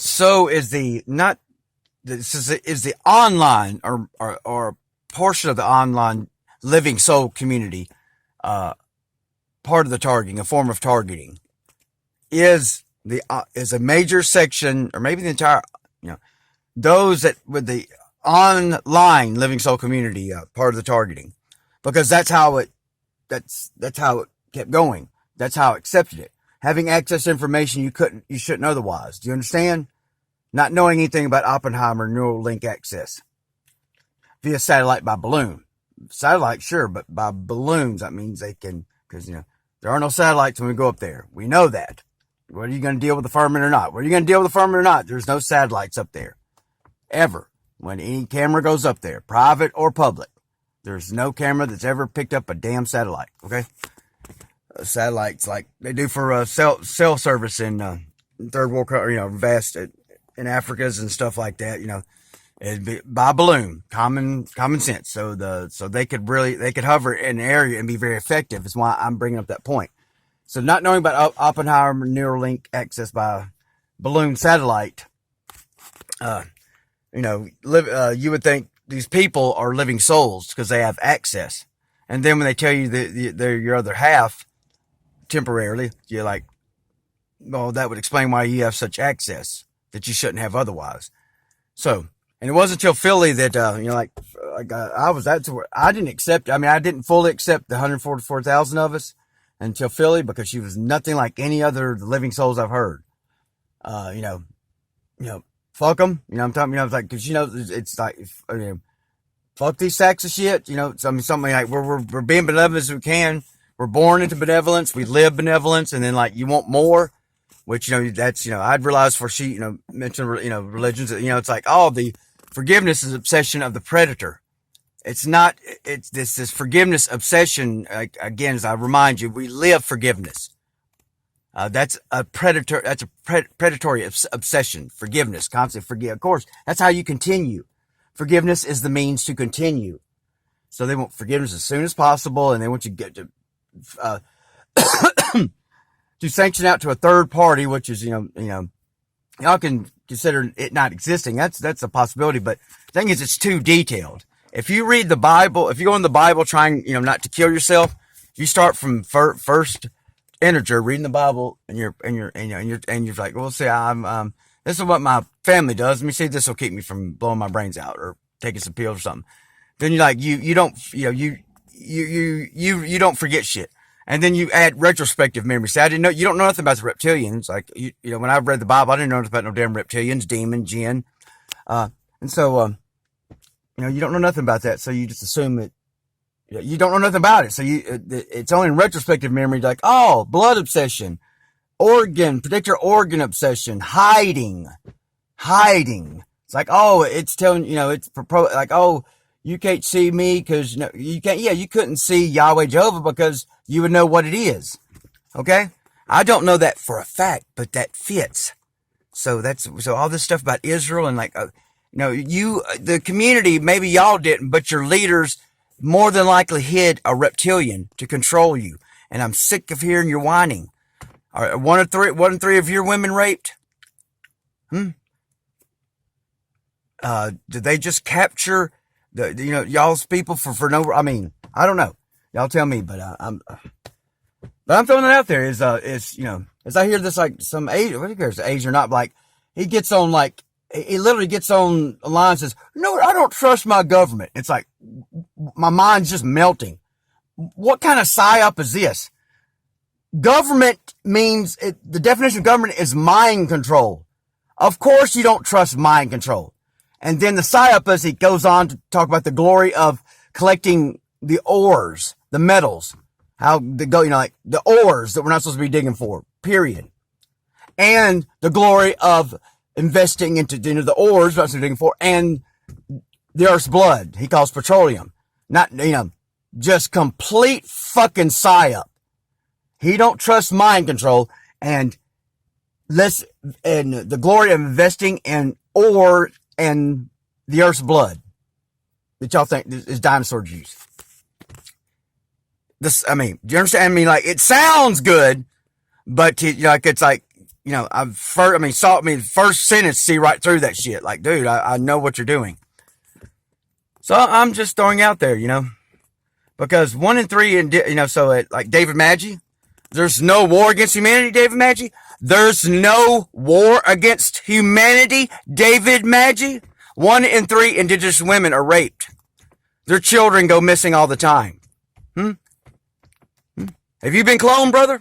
so is the not this is the online or portion of the online living soul community part of the targeting, a form of targeting, is a major section, or maybe the entire, those that with the online living soul community part of the targeting, because that's how it kept going. That's how it accepted it. Having access to information you shouldn't otherwise. Do you understand? Not knowing anything about Oppenheimer Neuralink access via satellite by balloon. Satellite, sure, but by balloons, that means they can, because, there are no satellites when we go up there. We know that. What are you going to deal with the firmament or not? What are you going to deal with the firmament or not? There's no satellites up there. Ever. When any camera goes up there, private or public, there's no camera that's ever picked up a damn satellite. Okay? Satellites like they do for cell service in third world, vast in Africa's and stuff like that. It'd be by balloon, common sense. So they could hover in an area and be very effective. Is why I'm bringing up that point. So not knowing about Oppenheimer Neuralink access by balloon satellite, you would think these people are living souls because they have access. And then when they tell you that they're your other half temporarily, you're like, well, that would explain why you have such access that you shouldn't have otherwise. So, and it wasn't until Philly that, I didn't accept, I didn't fully accept the 144,000 of us until Philly, because she was nothing like any other living souls I've heard. Fuck them. I'm talking, it's like, cause it's like, fuck these sacks of shit, something like we're being benevolent as we can. We're born into benevolence. We live benevolence. And then like, you want more, which, that's, I'd realize for she, mentioned, religions, it's like, the forgiveness is obsession of the predator. It's not, it's this forgiveness obsession. Again, as I remind you, we live forgiveness. That's a predator. That's a predatory obsession. Forgiveness, constantly forgive. Of course, that's how you continue. Forgiveness is the means to continue. So they want forgiveness as soon as possible, and they want you to get to to sanction out to a third party, which is y'all can consider it not existing. That's a possibility, but the thing is, it's too detailed. If you read the Bible, if you go in the Bible trying not to kill yourself, you start from first integer reading the Bible, and you're like, well, see, I'm this is what my family does. Let me see if this will keep me from blowing my brains out or taking some pills or something. Then you're like, you don't you don't forget shit. And then you add retrospective memory. See, you don't know nothing about the reptilians. Like, when I read the Bible, I didn't know nothing about no damn reptilians, demon, jinn. And so, you don't know nothing about that. So you just assume that you don't know nothing about it. So it's only in retrospective memory, like, blood obsession, predictor organ obsession, hiding. It's like, it's telling, you can't see me because you can't. Yeah, you couldn't see Yahweh Jehovah because you would know what it is. Okay, I don't know that for a fact, but that fits. So all this stuff about Israel and the community, maybe y'all didn't, but your leaders more than likely hid a reptilian to control you. And I'm sick of hearing your whining. Are one in three of your women raped? Did they just capture y'all's people for no, I don't know. Y'all tell me, but I'm throwing it out there as I hear this, like some Asian, what cares, Asian or not, like he gets on, like, he literally gets on a line and says, no, I don't trust my government. It's like, my mind's just melting. What kind of psyop is this? Government means, the definition of government is mind control. Of course you don't trust mind control. And then the psyop is, he goes on to talk about the glory of collecting the ores, the metals, how they go, like the ores that we're not supposed to be digging for, period. And the glory of investing into the ores we're not supposed to be digging for, and the earth's blood, he calls petroleum. Not, just complete fucking psyop. He don't trust mind control, and the glory of investing in ore and the earth's blood that y'all think is dinosaur juice. Do you understand? Like, it sounds good, but it's like, first sentence, see right through that shit. Like, dude, I know what you're doing. So I'm just throwing out there, because 1 in 3, like David Maggi, there's no war against humanity, David Maggi. There's no war against humanity, David Maggi. 1 in 3 indigenous women are raped. Their children go missing all the time. Have you been cloned, brother?